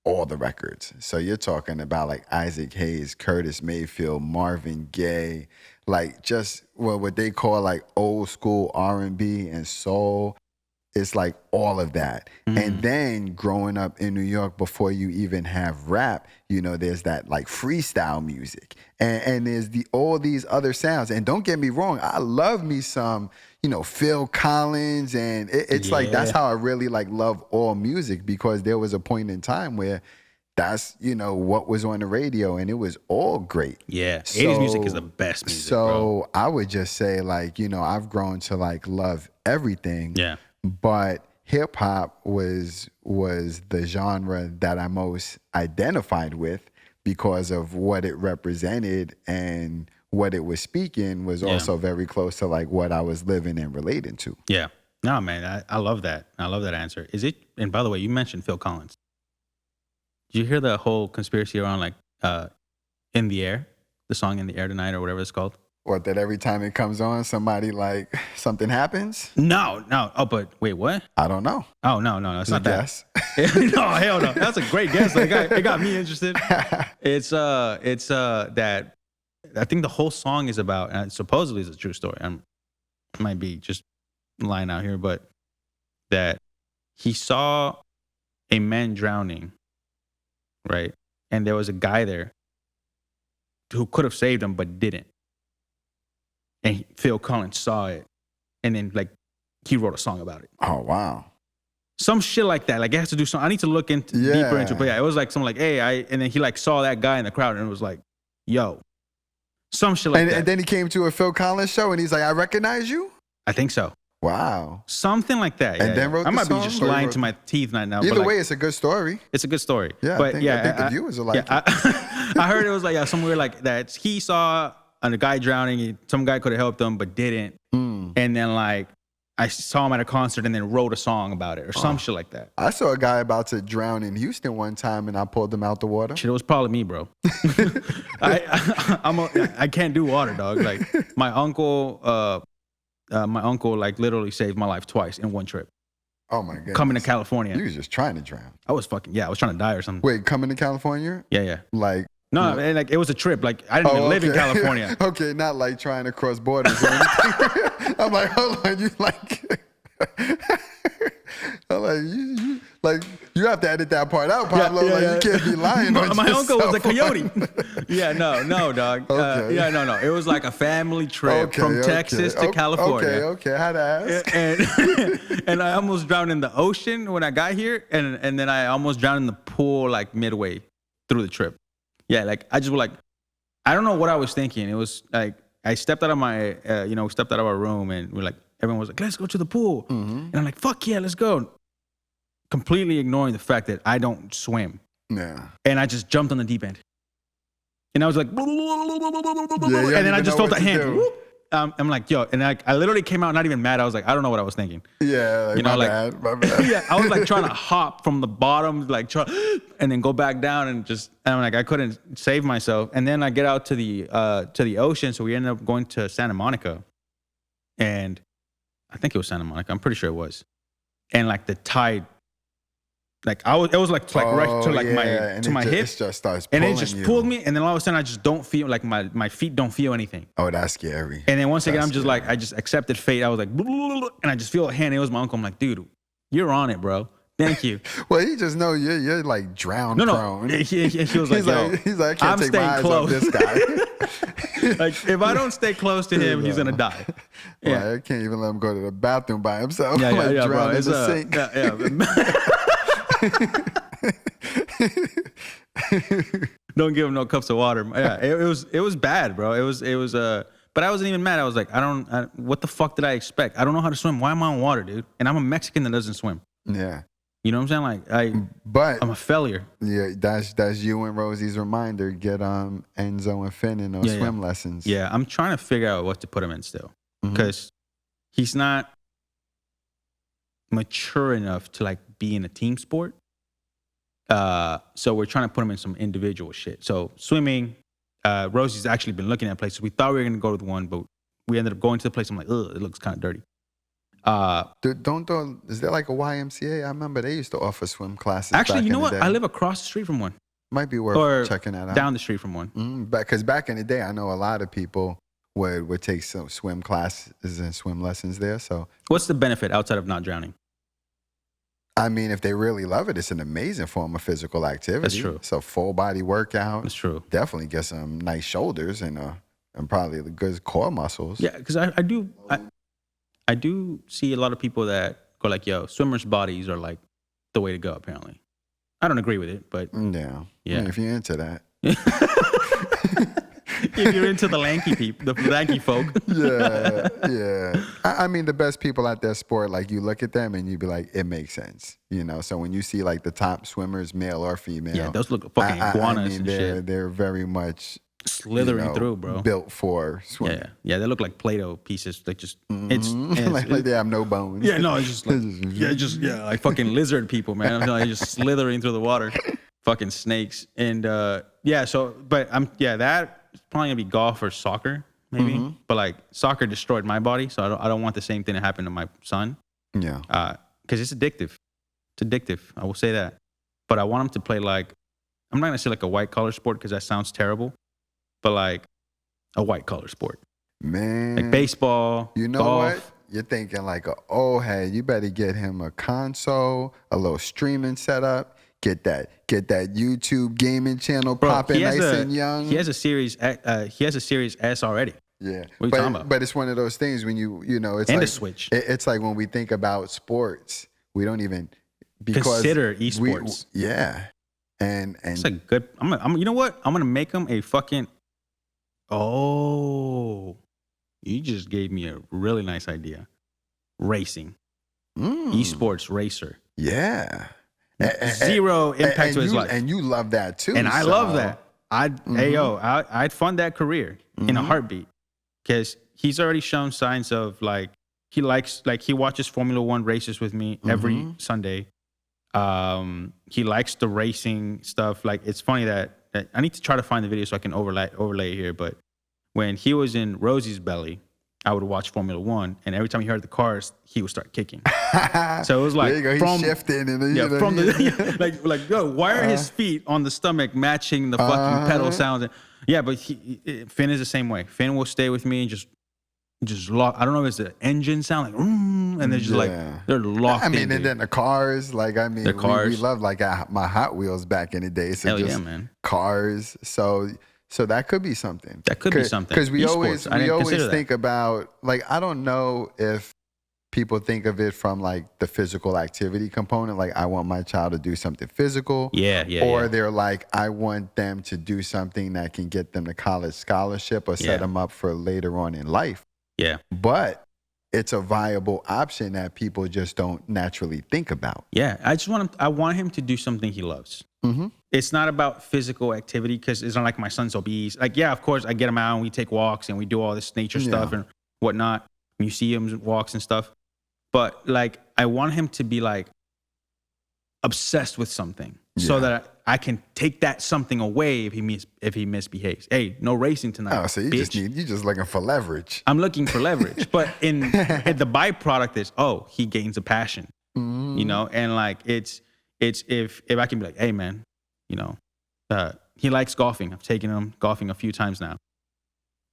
all the records. So you're talking about like Isaac Hayes, Curtis Mayfield, Marvin Gaye, like just what they call like old school R&B and soul. It's like all of that. And then growing up in New York, before you even have rap, you know, there's that like freestyle music, and there's all these other sounds. And don't get me wrong, I love me some, you know, Phil Collins, and it's like, that's how I really like love all music, because there was a point in time where that's, you know, what was on the radio, and it was all great. Yeah, 80s music is the best music, so I would just say, like, you know, I've grown to like love everything. Yeah. But hip hop was the genre that I most identified with, because of what it represented, and what it was speaking was also very close to like what I was living and relating to. Yeah. No, man, I love that. I love that answer. Is it? And by the way, you mentioned Phil Collins. Did you hear the whole conspiracy around like In the Air, the song In the Air Tonight, or whatever it's called? What, that every time it comes on, somebody like something happens? No. Oh, but wait, what? I don't know. Oh, no, it's not Guess. that. No, hell no. That's a great guess. Like, it got me interested. It's that I think the whole song is about, and supposedly it's a true story. I might be just lying out here, but that he saw a man drowning, right? And there was a guy there who could have saved him but didn't. And Phil Collins saw it, and then like he wrote a song about it. Oh wow. Some shit like that. Like it has to do something. I need to look deeper into it. But yeah, it was like something like, hey, and then he like saw that guy in the crowd and it was like, yo. Some shit like that. And then he came to a Phil Collins show and he's like, I recognize you? I think so. Wow. Something like that. And then wrote I the might song, be just lying to my teeth right now. Either way, it's a good story. It's a good story. Yeah, but I think the viewers will like it. I heard it was like somewhere like that. He saw a guy drowning. Some guy could have helped him, but didn't. And then like I saw him at a concert and then wrote a song about it or some shit like that. I saw a guy about to drown in Houston one time and I pulled him out the water. Shit, it was probably me, bro. I can't do water, dog. Like my uncle like literally saved my life twice in one trip. Oh my goodness. Coming to California. You was just trying to drown. I was trying to die or something. Wait, coming to California? Yeah. Like no, and like it was a trip. Like I didn't even live in California. Okay, not like trying to cross borders or anything. I'm like, hold on, you like I'm like you have to edit that part out, Pablo. You can't be lying. My uncle was a coyote. No, dog. Okay. No. It was like a family trip from Texas to California. Okay. I had to ask. And I almost drowned in the ocean when I got here, and then I almost drowned in the pool like midway through the trip. Yeah, like I just was like, I don't know what I was thinking. It was like I stepped out of my, stepped out of our room, and we're like, everyone was like, let's go to the pool. And I'm like, fuck yeah, let's go. Completely ignoring the fact that I don't swim. Yeah. And I just jumped on the deep end. And I was like, and then I just felt that hand. Whoop. I'm like, yo, and I literally came out not even mad. I was like, I don't know what I was thinking. Yeah, like, my bad. Yeah, I was like trying to hop from the bottom, like and then go back down and I'm like, I couldn't save myself. And then I get out to the ocean, so we ended up going to Santa Monica, and I think it was Santa Monica. I'm pretty sure it was, and like the tide. Like it was like right to like my hip, it just starts and pulling it just you. pulled me, and then all of a sudden I just don't feel like my feet don't feel anything. Oh, that's scary. And then once again I'm just like I just accepted fate. I was like, and I just feel a hand. It was my uncle. I'm like, dude, you're on it, bro. Thank you. Well, he just know you're like drown prone. He was like, he's like, I can't take my eyes off this guy. Like if I don't stay close to him, he's gonna die. Yeah, well, I can't even let him go to the bathroom by himself. Yeah, drown bro. in the sink. Don't give him no cups of water. Yeah, it was bad, bro. It was but I wasn't even mad. I was like, what the fuck did I expect? I don't know how to swim. Why am I on water, dude? And I'm a Mexican that doesn't swim. Yeah. You know what I'm saying? Like I'm a failure. Yeah, that's you and Rosie's reminder. Get Enzo and Finn in those swim lessons. Yeah, I'm trying to figure out what to put him in still. Because he's not mature enough to like be in a team sport. So we're trying to put him in some individual shit. So swimming, Rosie's actually been looking at places. We thought we were going to go to one, but we ended up going to the place. I'm like, ugh, it looks kind of dirty. Is there like a YMCA? I remember they used to offer swim classes. Actually, you know what? Day. I live across the street from one. Might be worth checking that out. Down the street from one. Because back in the day, I know a lot of people would take some swim classes and swim lessons there. So what's the benefit outside of not drowning? I mean, if they really love it, it's an amazing form of physical activity. That's true. It's a full body workout. That's true. Definitely get some nice shoulders and probably the good core muscles. Yeah, because I do see a lot of people that go like, yo, swimmers' bodies are like the way to go, apparently. I don't agree with it, but yeah. I mean, if you're into that. If you're into the lanky people, the lanky folk. Yeah. I mean, the best people at that sport, like you look at them and you be like, it makes sense. You know, so when you see like the top swimmers, male or female. Yeah, those look fucking iguanas and shit. They're very much slithering through, bro. Built for swimming. Yeah, they look like Play-Doh pieces. Like just it's like they have no bones. Yeah, no, it's just like like fucking lizard people, man. I'm like just slithering through the water, fucking snakes. And that's probably gonna be golf or soccer. maybe. Mm-hmm. But like soccer destroyed my body, so I don't want the same thing to happen to my son. Yeah. Because it's addictive. It's addictive. I will say that. But I want him to play like, I'm not gonna say like a white collar sport because that sounds terrible, but like a white collar sport. Man. Like baseball, You know golf. what? You're thinking like a old head. You better get him a console, a little streaming setup. Get that YouTube gaming channel popping nice and young. He has a Series S already. Yeah, What are you talking about? But it's one of those things when you know it's And like a Switch. It's like when we think about sports, we don't even Consider esports. Yeah, and It's a good. You know what? I'm gonna make him a fucking. Oh, you just gave me a really nice idea. Racing, esports racer. Yeah. Zero impact to his life, and you love that too. and I love that. I'd fund that career in a heartbeat because he's already shown signs of like he watches Formula One races with me every Sunday. He likes the racing stuff. Like it's funny that I need to try to find the video so I can overlay it here. But when he was in Rosie's belly, I would watch Formula One, and every time he heard the cars, he would start kicking. So it was like there you go. He's from shifting and from the like yo, why are his feet on the stomach matching the fucking pedal sounds? Yeah, but Finn is the same way. Finn will stay with me and just lock. I don't know if it's the engine sound like, and they're just like they're locked. I mean, and then the cars, like the cars. We love like my Hot Wheels back in the day. So Hell just yeah, man. Cars. So that could be something. That could be something. Because we Esports, always think about like I don't know if people think of it from like the physical activity component. Like I want my child to do something physical. Or they're like I want them to do something that can get them to college scholarship or set them up for later on in life. Yeah. But it's a viable option that people just don't naturally think about. Yeah. I want him to do something he loves. Mm-hmm. It's not about physical activity because it's not like my son's obese. Like, yeah, of course, I get him out and we take walks and we do all this nature stuff and whatnot, museums walks and stuff. But like, I want him to be like obsessed with something so that I can take that something away if he misbehaves. Hey, no racing tonight. Oh, so you just looking for leverage. I'm looking for leverage, but in the byproduct is he gains a passion, you know, and like it's if I can be like, hey man, you know, he likes golfing. I've taken him golfing a few times now,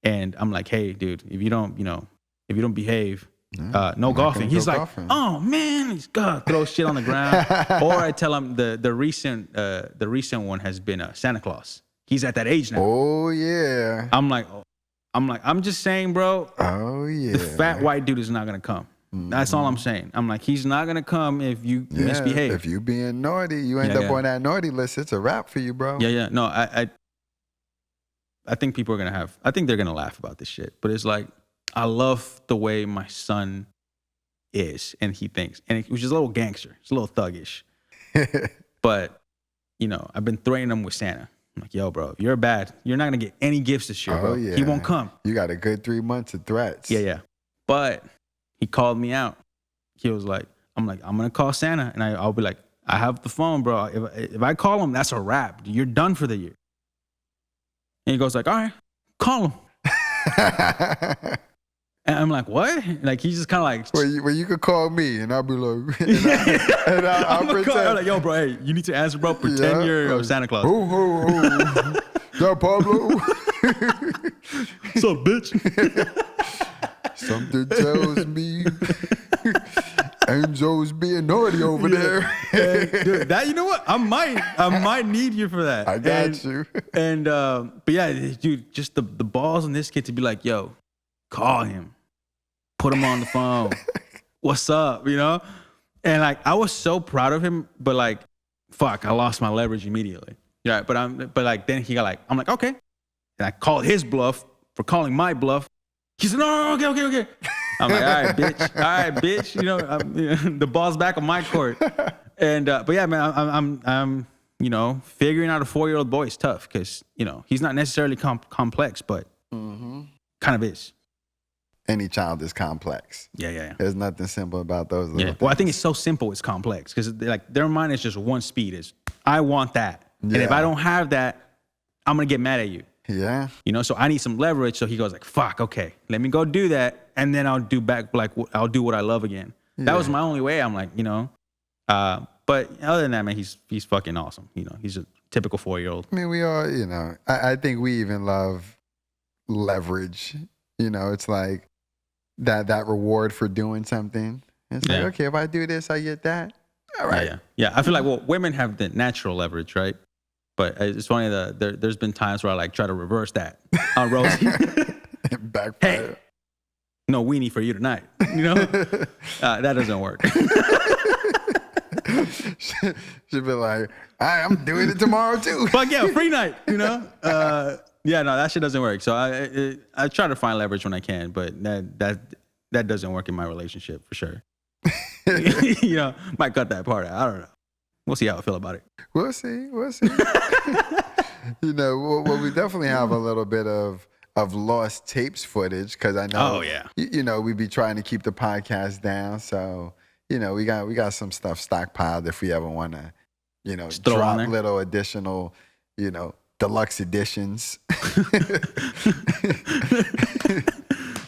and I'm like, hey dude, if you don't behave. No golfing. He's like, golfing. Oh man, he's throw shit on the ground. Or I tell him the recent one has been Santa Claus. He's at that age now. Oh yeah. I'm just saying, bro. Oh yeah. The fat white dude is not gonna come. That's all I'm saying. I'm like, he's not gonna come if you misbehave. If you being naughty, you end up on that naughty list. It's a wrap for you, bro. Yeah. No, I think people are I think they're gonna laugh about this shit. But it's like, I love the way my son is and he thinks. And he was just a little gangster. He's a little thuggish. But, you know, I've been threatening him with Santa. I'm like, yo, bro, if you're bad, you're not going to get any gifts this year, bro. Yeah. He won't come. You got a good 3 months of threats. Yeah. But he called me out. He was like, I'm going to call Santa. And I'll be like, I have the phone, bro. If I call him, that's a wrap. You're done for the year. And he goes like, all right, call him. And I'm like, what? Like, he's just kind of like... Well, you could call me, and I'll be like... and I'll pretend. I'm like, yo, bro, hey, you need to answer, bro. Pretend you're Santa Claus. Oh. Yo, Pablo. What's up, bitch? Something tells me... Enzo's being naughty over there. Dude, that, you know what? I might need you for that. I got you. And, but yeah, dude, just the balls on this kid to be like, yo, call him. Put him on the phone. What's up, you know? And like, I was so proud of him, but like, fuck, I lost my leverage immediately. Yeah, but like, then he got like, I'm like, okay. And I called his bluff for calling my bluff. He said, no, okay. I'm like, all right, bitch. You know, the ball's back on my court. And, but yeah, man, I'm you know, figuring out a 4-year-old boy is tough because, you know, he's not necessarily complex, but kind of is. Any child is complex. Yeah. There's nothing simple about those little things. Well, I think it's so simple it's complex because like their mind is just one speed is I want that. And if I don't have that, I'm going to get mad at you. Yeah. You know, so I need some leverage. So he goes like, fuck, okay, let me go do that. And then I'll do I'll do what I love again. That was my only way. I'm like, you know, but other than that, man, he's fucking awesome. You know, he's a typical 4-year-old. I mean, we all, you know, I think we even love leverage. You know, it's like that reward for doing something. It's like, okay, if I do this, I get that. All right. Yeah. I feel like, well, women have the natural leverage, right? But it's funny that there's been times where I like try to reverse that on Rosie. Backfire. Hey, no weenie for you tonight. You know, that doesn't work. She'd be like, I'm doing it tomorrow too. Fuck yeah, free night. You know. Yeah, no, that shit doesn't work. So I try to find leverage when I can, but that doesn't work in my relationship for sure. You know, might cut that part out. I don't know. We'll see how I feel about it. We'll see. You know, well, we definitely have a little bit of lost tapes footage because I know. Oh yeah. You know, we be trying to keep the podcast down, so you know we got some stuff stockpiled if we ever want to, you know, drop little additional, you know, deluxe editions.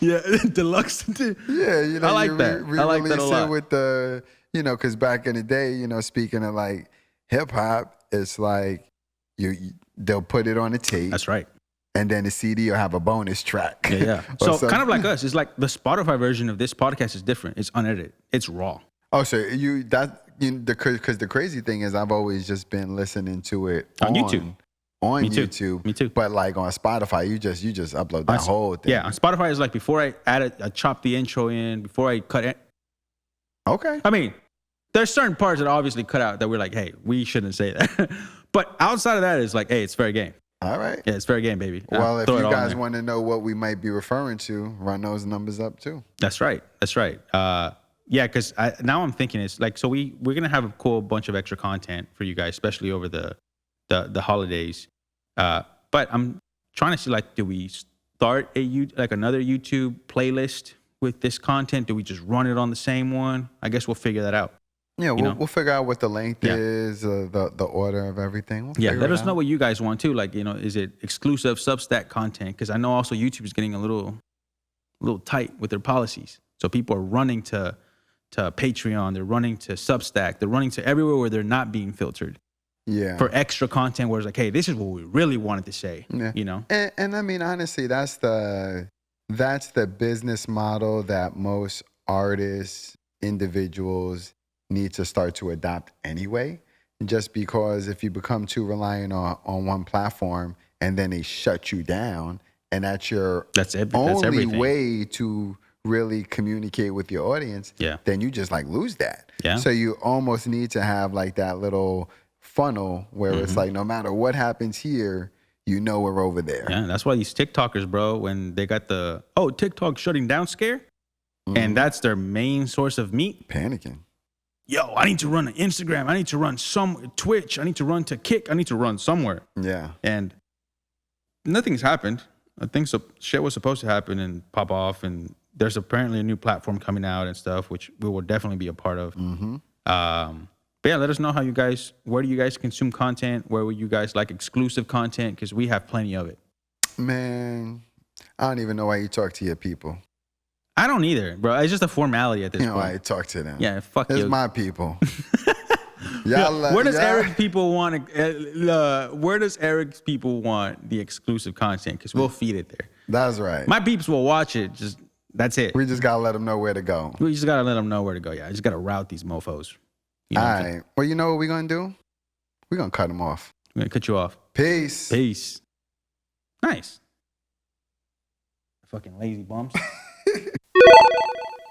Yeah, deluxe. Yeah, you know, I like that. I like that a lot. With the, you know, because back in the day, you know, speaking of like hip hop, it's like they'll put it on a tape. That's right. And then the CD will have a bonus track. Yeah. So kind of like us, it's like the Spotify version of this podcast is different. It's unedited. It's raw. Oh, so because the crazy thing is I've always just been listening to it on YouTube. On Me too. YouTube. Me too. But like on Spotify, you just upload the whole thing. Yeah, on Spotify is like before I add it, I chop the intro in, before I cut it. Okay. I mean, there's certain parts that obviously cut out that we're like, hey, we shouldn't say that. But outside of that, it's like, hey, it's fair game. All right. Yeah, it's fair game, baby. Well, if you guys want to know what we might be referring to, run those numbers up too. That's right. Yeah, because now I'm thinking it's like, so we're gonna have a cool bunch of extra content for you guys, especially over the holidays. But I'm trying to see, like, do we start another YouTube playlist with this content? Do we just run it on the same one? I guess we'll figure that out. Yeah, we'll figure out what the length is, the order of everything. Let us know what you guys want too. Like, you know, is it exclusive Substack content? Because I know also YouTube is getting a little tight with their policies. So people are running to Patreon, they're running to Substack, they're running to everywhere where they're not being filtered. Yeah. For extra content where it's like, hey, this is what we really wanted to say. Yeah. You know? And I mean, honestly, that's the business model that most artists, individuals need to start to adopt anyway. Just because if you become too reliant on one platform and then they shut you down, and that's your only way to really communicate with your audience, then you just like lose that. Yeah. So you almost need to have like that little funnel where it's like no matter what happens here, you know we're over there. Yeah, that's why these TikTokers, bro, when they got the TikTok shutting down scare, and that's their main source of meat, panicking. Yo, I need to run to Instagram. I need to run some Twitch. I need to run to Kick. I need to run somewhere. Yeah. And nothing's happened. I think shit was supposed to happen and pop off. And there's apparently a new platform coming out and stuff, which we will definitely be a part of. But yeah, let us know where do you guys consume content? Where would you guys like exclusive content? Because we have plenty of it. Man, I don't even know why you talk to your people. I don't either, bro. It's just a formality at this point. I talk to them. Yeah, fuck you. It's my people. Where does Eric's people want? Where does Eric's people want the exclusive content? Because we'll feed it there. That's right. My peeps will watch it. That's it. We just gotta let them know where to go. We just gotta let them know where to go. Yeah, I just gotta route these mofo's. You know all right. Well, you know what we're gonna do? We're gonna cut them off. We're gonna cut you off. Peace. Nice. Fucking lazy bums.